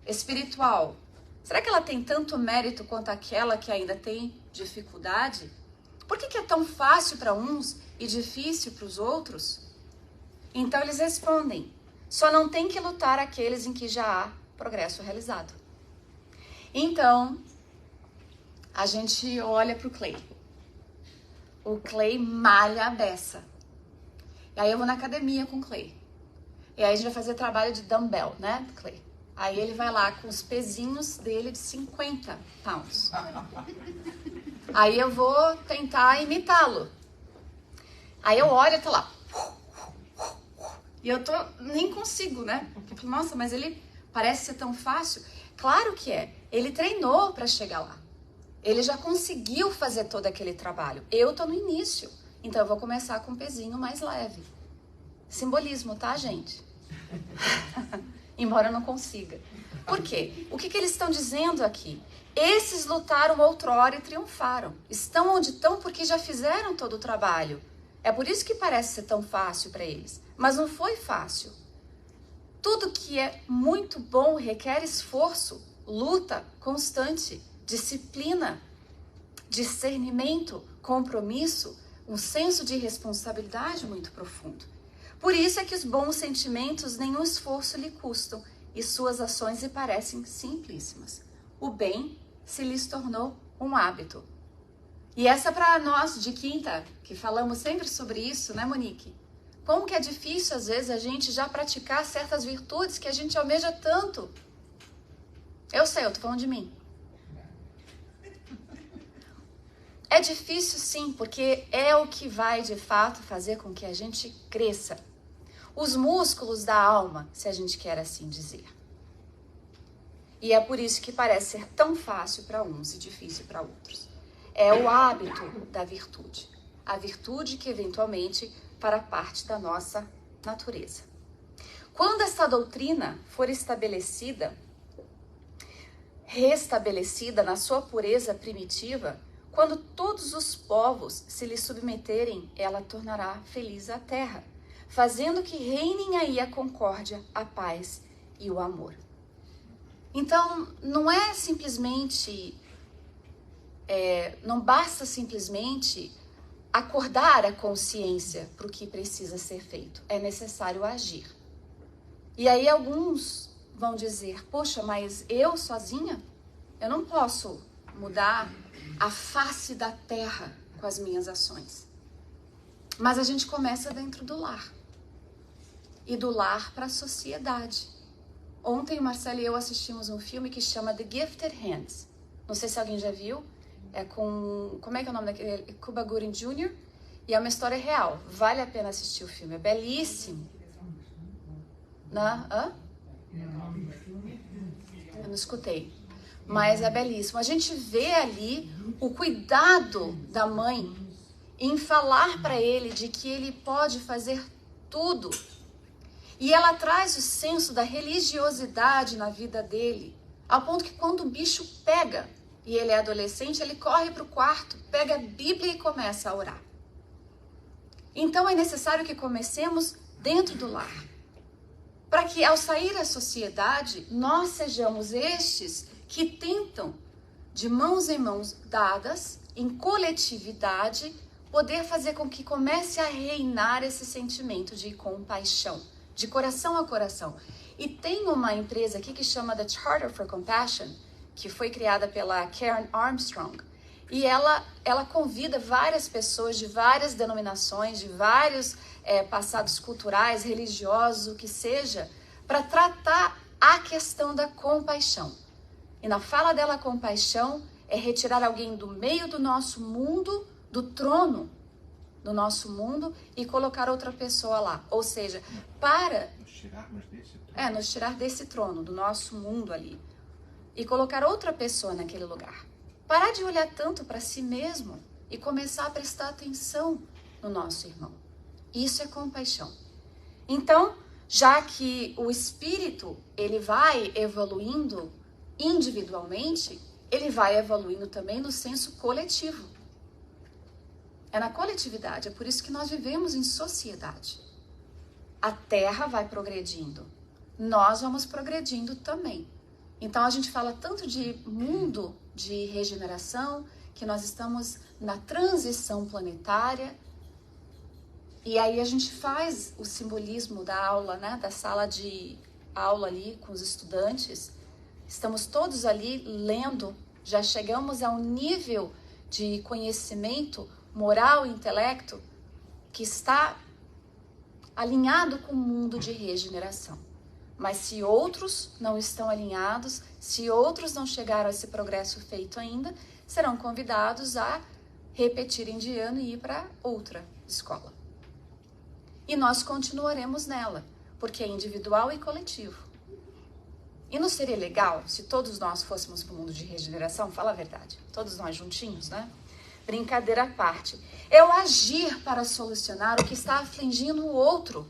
espiritual, será que ela tem tanto mérito quanto aquela que ainda tem dificuldade? Por que é tão fácil para uns e difícil para os outros? Então, eles respondem: só não tem que lutar aqueles em que já há progresso realizado. Então, a gente olha para o Clay. O Clay malha a beça. E aí eu vou na academia com o Clay. E aí a gente vai fazer trabalho de dumbbell, né, Clay? Aí ele vai lá com os pezinhos dele de 50 pounds. Aí eu vou tentar imitá-lo. Aí eu olho e tô lá. E eu nem consigo, né? Eu falo: nossa, mas ele parece ser tão fácil. Claro que é. Ele treinou para chegar lá. Ele já conseguiu fazer todo aquele trabalho. Eu tô no início. Então eu vou começar com um pezinho mais leve. Simbolismo, tá, gente? Embora eu não consiga. Por quê? O que eles estão dizendo aqui? Esses lutaram outrora e triunfaram. Estão onde estão porque já fizeram todo o trabalho. É por isso que parece ser tão fácil para eles. Mas não foi fácil. Tudo que é muito bom requer esforço, luta constante, disciplina, discernimento, compromisso, um senso de responsabilidade muito profundo. Por isso é que os bons sentimentos nenhum esforço lhe custam e suas ações lhe parecem simplíssimas. O bem se lhes tornou um hábito. E essa para nós de quinta, que falamos sempre sobre isso, né, Monique? Como que é difícil às vezes a gente já praticar certas virtudes que a gente almeja tanto. Eu sei, eu tô falando de mim. É difícil sim, porque é o que vai de fato fazer com que a gente cresça. Os músculos da alma, se a gente quer assim dizer. E é por isso que parece ser tão fácil para uns e difícil para outros. É o hábito da virtude. A virtude que eventualmente fará parte da nossa natureza. Quando esta doutrina for restabelecida na sua pureza primitiva, quando todos os povos se lhe submeterem, ela tornará feliz a terra, fazendo que reinem aí a concórdia, a paz e o amor. Então, não é simplesmente, não basta simplesmente acordar a consciência para o que precisa ser feito. É necessário agir. E aí alguns vão dizer: poxa, mas eu sozinha, eu não posso mudar a face da terra com as minhas ações. Mas a gente começa dentro do lar. E do lar para a sociedade. Ontem o Marcelo e eu assistimos um filme que chama The Gifted Hands. Não sei se alguém já viu. É com... Como é que é o nome daquele? Cuba Gooding Jr. E é uma história real. Vale a pena assistir o filme. É belíssimo. Hã? Eu não escutei. Mas é belíssimo. A gente vê ali o cuidado da mãe em falar para ele de que ele pode fazer tudo. E ela traz o senso da religiosidade na vida dele, ao ponto que quando o bicho pega, e ele é adolescente, ele corre para o quarto, pega a Bíblia e começa a orar. Então é necessário que comecemos dentro do lar, para que ao sair à sociedade, nós sejamos estes que tentam, de mãos em mãos dadas, em coletividade, poder fazer com que comece a reinar esse sentimento de compaixão, de coração a coração. E tem uma empresa aqui que chama The Charter for Compassion, que foi criada pela Karen Armstrong, e ela convida várias pessoas de várias denominações, de vários passados culturais, religiosos, o que seja, para tratar a questão da compaixão. E na fala dela, compaixão é retirar alguém do meio do nosso mundo, do trono do nosso mundo, e colocar outra pessoa lá. Ou seja, nos tirar desse trono, do nosso mundo ali, e colocar outra pessoa naquele lugar. Parar de olhar tanto para si mesmo e começar a prestar atenção no nosso irmão. Isso é compaixão. Então, já que o espírito, ele vai evoluindo individualmente, ele vai evoluindo também no senso coletivo. É na coletividade, é por isso que nós vivemos em sociedade. A Terra vai progredindo, nós vamos progredindo também. Então a gente fala tanto de mundo de regeneração, que nós estamos na transição planetária, e aí a gente faz o simbolismo da aula, né, da sala de aula ali com os estudantes. Estamos todos ali lendo, já chegamos a um nível de conhecimento moral e intelecto que está alinhado com o mundo de regeneração. Mas se outros não estão alinhados, se outros não chegaram a esse progresso feito ainda, serão convidados a repetirem de ano e ir para outra escola. E nós continuaremos nela, porque é individual e coletivo. E não seria legal se todos nós fôssemos para o mundo de regeneração? Fala a verdade, todos nós juntinhos, né? Brincadeira à parte. É o agir para solucionar o que está afligindo o outro,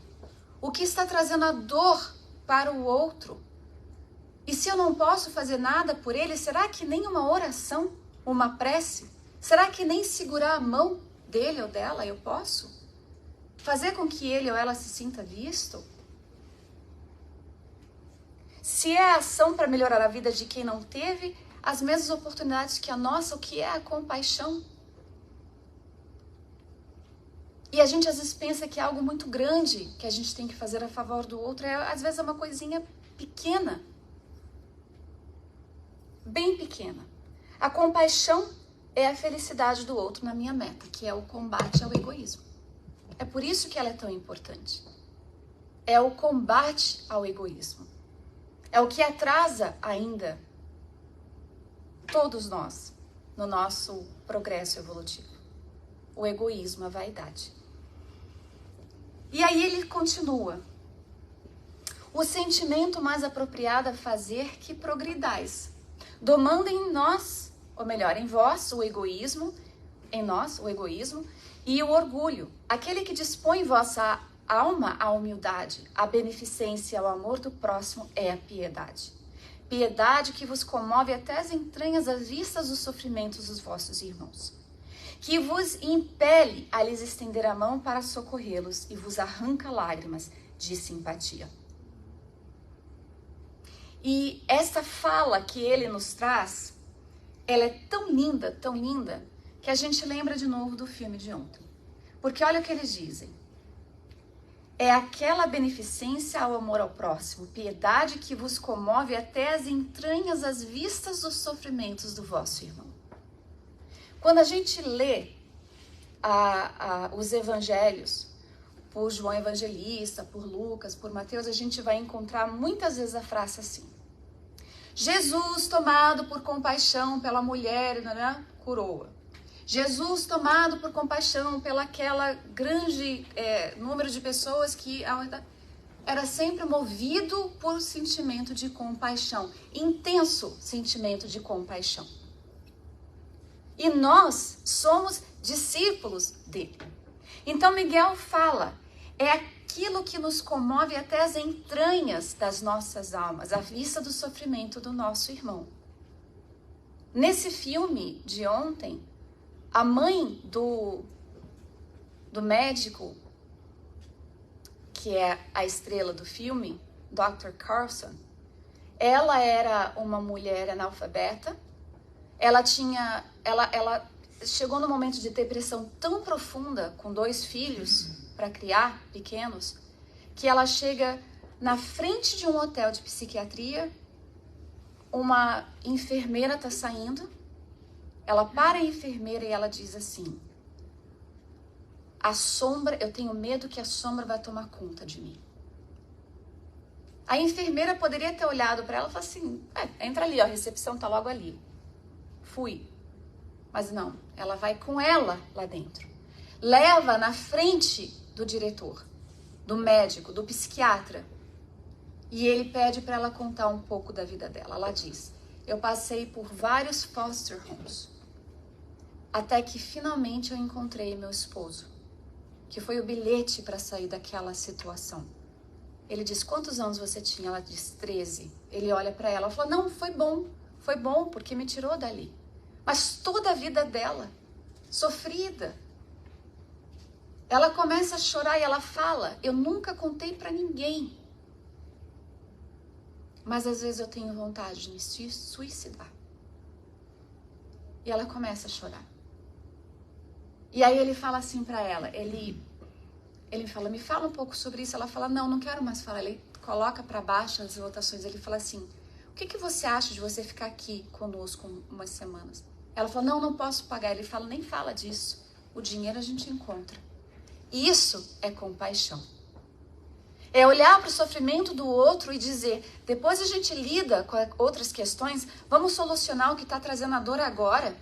o que está trazendo a dor para o outro. E se eu não posso fazer nada por ele, será que nem uma oração, uma prece? Será que nem segurar a mão dele ou dela eu posso? Fazer com que ele ou ela se sinta visto? Se é ação para melhorar a vida de quem não teve as mesmas oportunidades que a nossa, o que é a compaixão? E a gente às vezes pensa que é algo muito grande que a gente tem que fazer a favor do outro. Às vezes é uma coisinha pequena. Bem pequena. A compaixão é a felicidade do outro na minha meta, que é o combate ao egoísmo. É por isso que ela é tão importante. É o combate ao egoísmo. É o que atrasa ainda todos nós no nosso progresso evolutivo. O egoísmo, a vaidade. E aí ele continua. O sentimento mais apropriado a fazer que progridais, domando em nós, ou melhor, em vós, o egoísmo, em nós, o egoísmo, e o orgulho, aquele que dispõe vossa alma à humildade, à beneficência, ao amor do próximo é a piedade. Piedade que vos comove até as entranhas às vistas dos sofrimentos dos vossos irmãos, que vos impele a lhes estender a mão para socorrê-los e vos arranca lágrimas de simpatia. E essa fala que ele nos traz, ela é tão linda, que a gente lembra de novo do filme de ontem. Porque olha o que eles dizem. É aquela beneficência ao amor ao próximo, piedade que vos comove até as entranhas às vistas dos sofrimentos do vosso irmão. Quando a gente lê os evangelhos, por João Evangelista, por Lucas, por Mateus, a gente vai encontrar muitas vezes a frase assim. Jesus, tomado por compaixão pela mulher, curou-a. Jesus, tomado por compaixão pela aquela grande número de pessoas que era sempre movido por sentimento de compaixão, intenso sentimento de compaixão. E nós somos discípulos dele. Então Miguel fala, é aquilo que nos comove até as entranhas das nossas almas, à vista do sofrimento do nosso irmão. Nesse filme de ontem, a mãe do médico, que é a estrela do filme, Dr. Carlson, ela era uma mulher analfabeta. Ela chegou num momento de depressão tão profunda, com 2 filhos para criar, pequenos, que ela chega na frente de um hotel de psiquiatria, uma enfermeira está saindo, ela para a enfermeira e ela diz assim, a sombra, eu tenho medo que a sombra vai tomar conta de mim. A enfermeira poderia ter olhado para ela e falado assim, entra ali, ó, a recepção tá logo ali. Fui. Mas não, ela vai com ela lá dentro. Leva na frente do diretor, do médico, do psiquiatra. E ele pede para ela contar um pouco da vida dela. Ela diz, eu passei por vários foster homes, até que finalmente eu encontrei meu esposo, que foi o bilhete para sair daquela situação. Ele diz, quantos anos você tinha? Ela diz, 13. Ele olha para ela e fala, não, foi bom, porque me tirou dali. Mas toda a vida dela, sofrida. Ela começa a chorar e ela fala, eu nunca contei para ninguém. Mas às vezes eu tenho vontade de me suicidar. E ela começa a chorar. E aí ele fala assim para ela, ele fala, me fala um pouco sobre isso. Ela fala, não quero mais falar. Ele coloca para baixo as votações. Ele fala assim, o que você acha de você ficar aqui conosco umas semanas? Ela fala, não posso pagar. Ele fala, nem fala disso. O dinheiro a gente encontra. Isso é compaixão. É olhar para o sofrimento do outro e dizer, depois a gente lida com outras questões, vamos solucionar o que está trazendo a dor agora.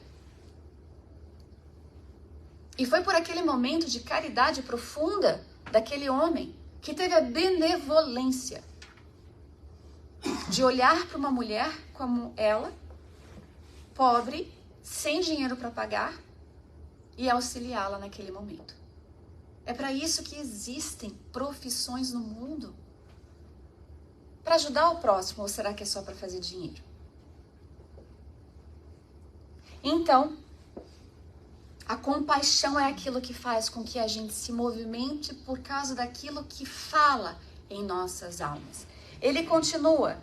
E foi por aquele momento de caridade profunda daquele homem que teve a benevolência de olhar para uma mulher como ela, pobre, sem dinheiro para pagar, e auxiliá-la naquele momento. É para isso que existem profissões no mundo. Para ajudar o próximo, ou será que é só para fazer dinheiro? Então, a compaixão é aquilo que faz com que a gente se movimente por causa daquilo que fala em nossas almas. Ele continua,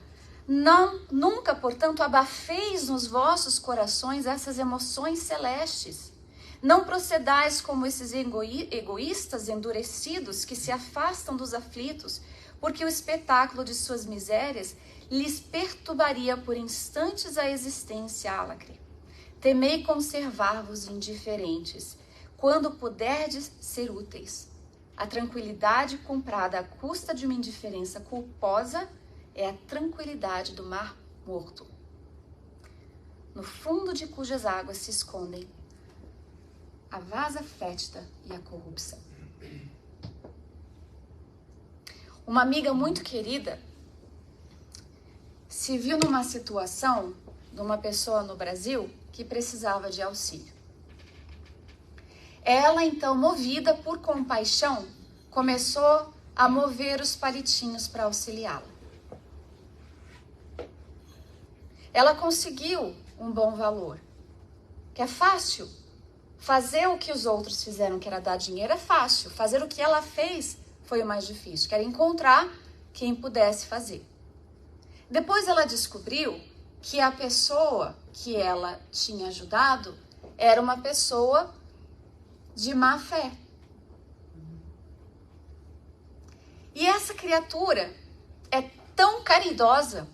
nunca, portanto, abafeis nos vossos corações essas emoções celestes. Não procedais como esses egoístas endurecidos que se afastam dos aflitos, porque o espetáculo de suas misérias lhes perturbaria por instantes a existência álacre. Temei conservar-vos indiferentes, quando puderdes ser úteis. A tranquilidade comprada à custa de uma indiferença culposa é a tranquilidade do mar morto, no fundo de cujas águas se escondem a vasa fétida e a corrupção. Uma amiga muito querida se viu numa situação de uma pessoa no Brasil que precisava de auxílio. Ela, então, movida por compaixão, começou a mover os palitinhos para auxiliá-la. Ela conseguiu um bom valor, que é fácil. Fazer o que os outros fizeram, que era dar dinheiro, é fácil. Fazer o que ela fez foi o mais difícil, que era encontrar quem pudesse fazer. Depois ela descobriu que a pessoa que ela tinha ajudado era uma pessoa de má fé. E essa criatura é tão caridosa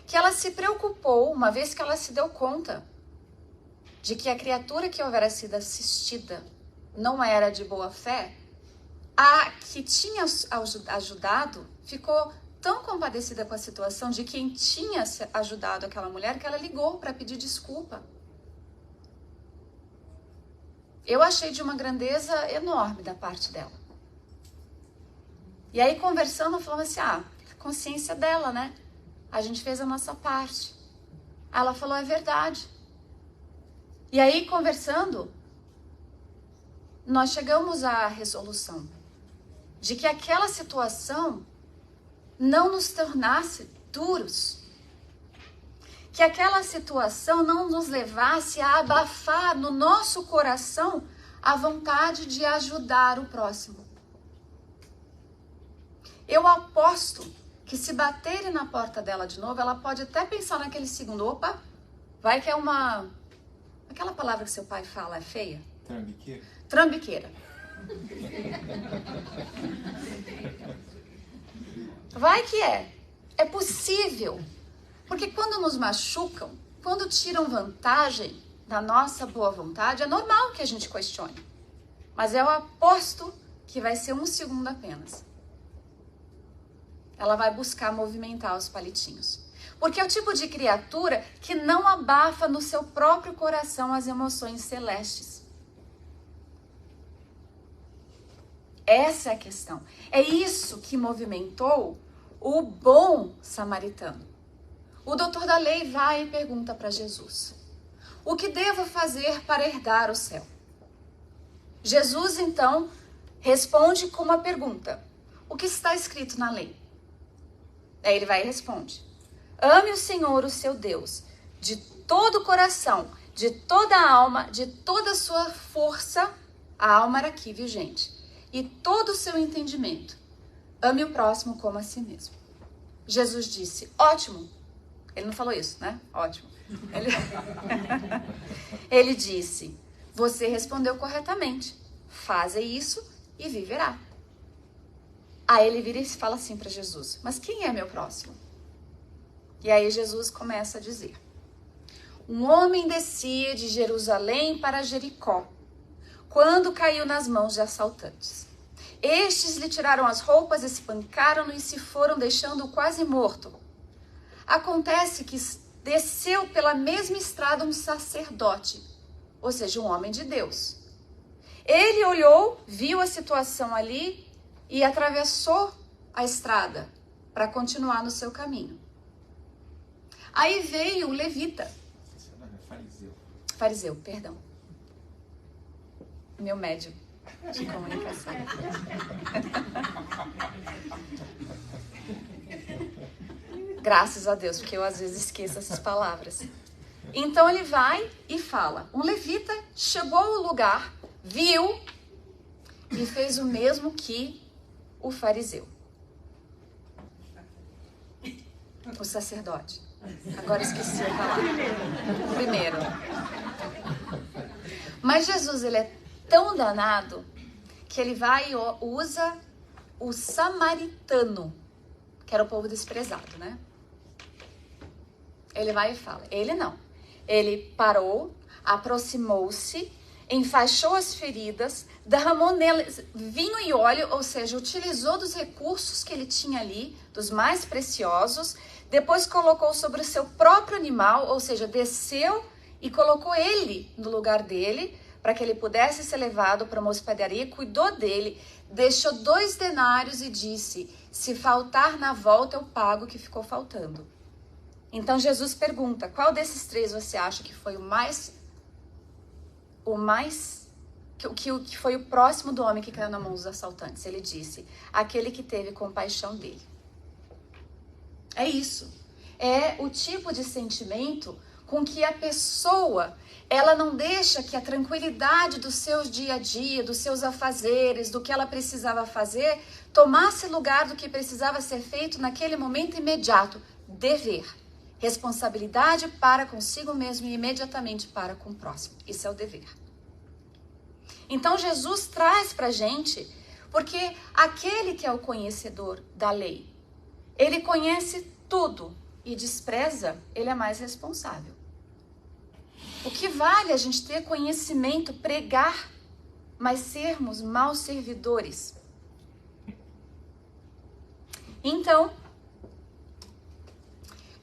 que ela se preocupou, uma vez que ela se deu conta de que a criatura que houvera sido assistida não era de boa fé, a que tinha ajudado ficou tão compadecida com a situação de quem tinha ajudado aquela mulher que ela ligou para pedir desculpa. Eu achei de uma grandeza enorme da parte dela. E aí, conversando, falando assim, consciência dela, né? A gente fez a nossa parte. Ela falou, é verdade. E aí, conversando, nós chegamos à resolução de que aquela situação não nos tornasse duros. Que aquela situação não nos levasse a abafar no nosso coração a vontade de ajudar o próximo. Eu aposto que se baterem na porta dela de novo, ela pode até pensar naquele segundo, opa, vai que é uma... Aquela palavra que seu pai fala é feia? Trambiqueira. Trambiqueira. Vai que é. É possível. Porque quando nos machucam, quando tiram vantagem da nossa boa vontade, é normal que a gente questione. Mas eu aposto que vai ser um segundo apenas. Ela vai buscar movimentar os palitinhos. Porque é o tipo de criatura que não abafa no seu próprio coração as emoções celestes. Essa é a questão. É isso que movimentou o bom samaritano. O doutor da lei vai e pergunta para Jesus: o que devo fazer para herdar o céu? Jesus, então, responde com uma pergunta: o que está escrito na lei? Aí ele vai e responde: ame o Senhor, o seu Deus, de todo o coração, de toda a alma, de toda a sua força. A alma era aqui, viu, gente? E todo o seu entendimento. Ame o próximo como a si mesmo. Jesus disse: ótimo. Ele não falou isso, né? Ótimo. Ele disse: você respondeu corretamente. Faze isso e viverá. Aí ele vira e fala assim para Jesus: mas quem é meu próximo? E aí Jesus começa a dizer: um homem descia de Jerusalém para Jericó, quando caiu nas mãos de assaltantes. Estes lhe tiraram as roupas, espancaram-no e se foram, deixando-o quase morto. Acontece que desceu pela mesma estrada um sacerdote, ou seja, um homem de Deus. Ele olhou, viu a situação ali e atravessou a estrada para continuar no seu caminho. Aí veio o levita. Fariseu, perdão. Meu médium de comunicação. Graças a Deus, porque eu às vezes esqueço essas palavras. Então ele vai e fala. Um levita chegou ao lugar, viu e fez o mesmo que o fariseu. O sacerdote. Agora esqueci a palavra. Primeiro. Mas Jesus, ele é tão danado que ele vai e usa o samaritano, que era o povo desprezado, né? Ele vai e fala. Ele não. Ele parou, aproximou-se, enfaixou as feridas, derramou neles vinho e óleo, ou seja, utilizou dos recursos que ele tinha ali, dos mais preciosos, depois colocou sobre o seu próprio animal, ou seja, desceu e colocou ele no lugar dele, para que ele pudesse ser levado para uma hospedaria, cuidou dele, deixou 2 denários e disse: se faltar na volta, eu pago o que ficou faltando. Então Jesus pergunta: qual desses 3 você acha que foi que foi o próximo do homem que caiu na mão dos assaltantes? Ele disse: aquele que teve compaixão dele. É isso. É o tipo de sentimento com que a pessoa, ela não deixa que a tranquilidade do seu dia a dia, dos seus afazeres, do que ela precisava fazer, tomasse lugar do que precisava ser feito naquele momento imediato. Dever. Responsabilidade para consigo mesmo e imediatamente para com o próximo. Isso é o dever. Então Jesus traz pra gente, porque aquele que é o conhecedor da lei, ele conhece tudo e despreza, ele é mais responsável. O que vale a gente ter conhecimento, pregar, mas sermos maus servidores? Então,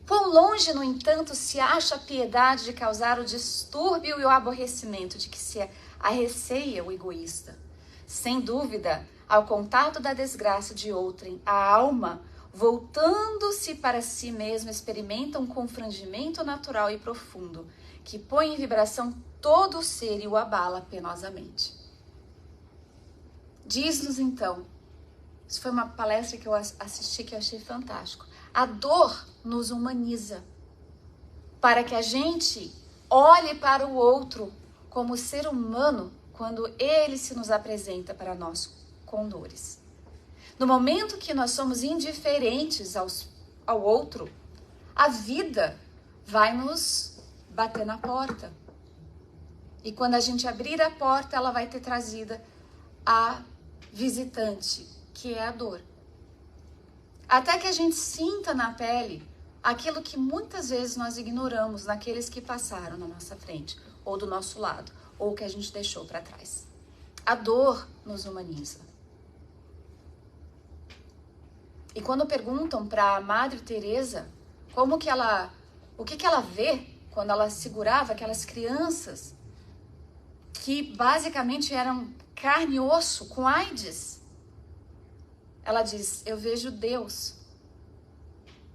quão longe, no entanto, se acha a piedade de causar o distúrbio e o aborrecimento de que se arreceia o egoísta. Sem dúvida, ao contato da desgraça de outrem, a alma, voltando-se para si mesma, experimenta um confrangimento natural e profundo, que põe em vibração todo o ser e o abala penosamente. Diz-nos então, isso foi uma palestra que eu assisti que eu achei fantástico, a dor nos humaniza, para que a gente olhe para o outro como ser humano quando ele se nos apresenta para nós com dores. No momento que nós somos indiferentes ao outro, a vida vai nos bater na porta. E quando a gente abrir a porta, ela vai ter trazida a visitante, que é a dor. Até que a gente sinta na pele aquilo que muitas vezes nós ignoramos naqueles que passaram na nossa frente, ou do nosso lado, ou que a gente deixou para trás. A dor nos humaniza. E quando perguntam para a Madre Teresa o que ela vê quando ela segurava aquelas crianças que basicamente eram carne e osso com AIDS, ela diz: eu vejo Deus.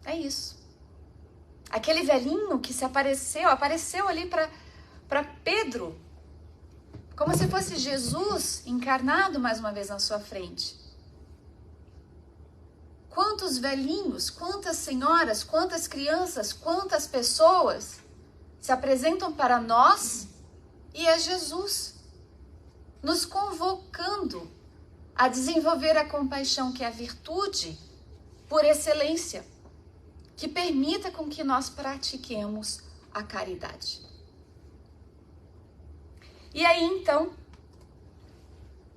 É isso. Aquele velhinho que apareceu ali para Pedro, como se fosse Jesus encarnado mais uma vez na sua frente. Quantos velhinhos, quantas senhoras, quantas crianças, quantas pessoas se apresentam para nós e é Jesus nos convocando a desenvolver a compaixão, que é a virtude por excelência, que permita com que nós pratiquemos a caridade. E aí então,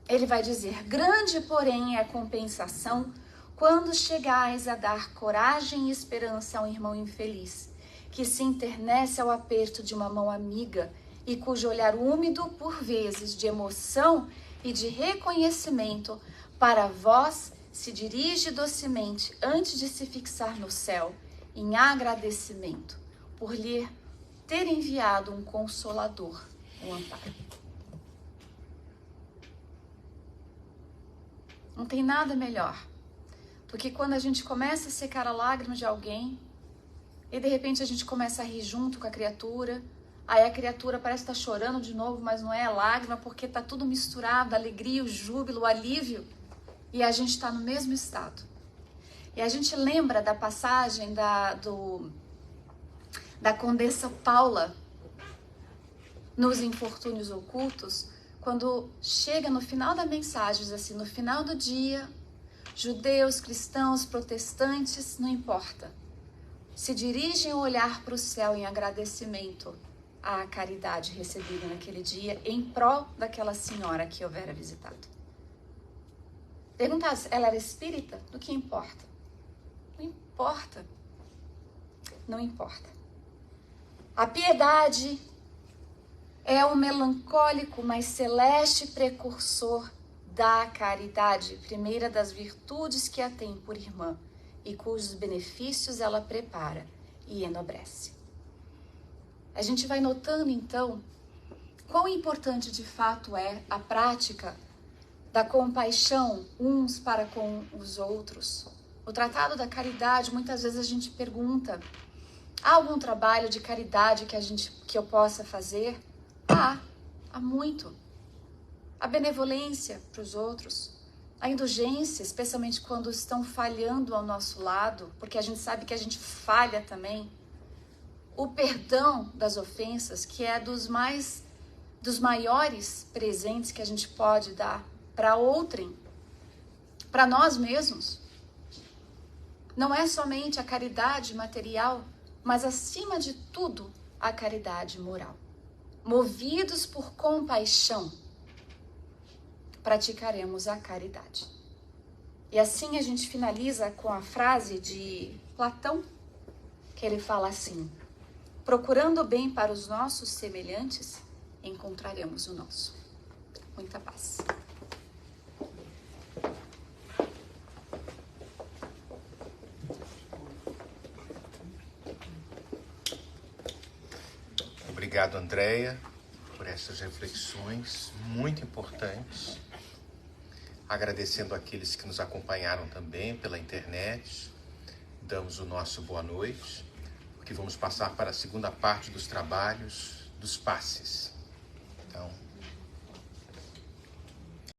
ele vai dizer: grande, porém, é a compensação quando chegais a dar coragem e esperança a um irmão infeliz, que se internece ao aperto de uma mão amiga e cujo olhar úmido, por vezes, de emoção e de reconhecimento, para vós se dirige docemente antes de se fixar no céu, em agradecimento, por lhe ter enviado um consolador, um amparo. Não tem nada melhor do que quando a gente começa a secar a lágrima de alguém e de repente a gente começa a rir junto com a criatura. Aí a criatura parece estar chorando de novo, mas não é lágrima, porque está tudo misturado, a alegria, o júbilo, o alívio, e a gente está no mesmo estado. E a gente lembra da passagem da Condessa Paula nos Infortúnios Ocultos, quando chega no final da mensagem, diz assim: no final do dia, judeus, cristãos, protestantes, não importa, se dirigem o olhar para o céu em agradecimento à caridade recebida naquele dia em prol daquela senhora que houvera visitado. Perguntar se ela era espírita, do que importa? Não importa. Não importa. A piedade é o melancólico, mas celeste precursor da caridade, primeira das virtudes que a tem por irmã e cujos benefícios ela prepara e enobrece. A gente vai notando então quão importante de fato é a prática da compaixão uns para com os outros. O Tratado da Caridade, muitas vezes a gente pergunta: há algum trabalho de caridade que eu possa fazer? Há muito. A benevolência para os outros, a indulgência, especialmente quando estão falhando ao nosso lado, porque a gente sabe que a gente falha também. O perdão das ofensas, que é dos maiores presentes que a gente pode dar para outrem, para nós mesmos. Não é somente a caridade material, mas acima de tudo, a caridade moral. Movidos por compaixão, praticaremos a caridade. E assim a gente finaliza com a frase de Platão, que ele fala assim: procurando o bem para os nossos semelhantes, encontraremos o nosso. Muita paz. Obrigado, Andréia, por por essas reflexões muito importantes. Agradecendo aqueles que nos acompanharam também pela internet. Damos o nosso boa noite, porque vamos passar para a segunda parte dos trabalhos dos passes. Então,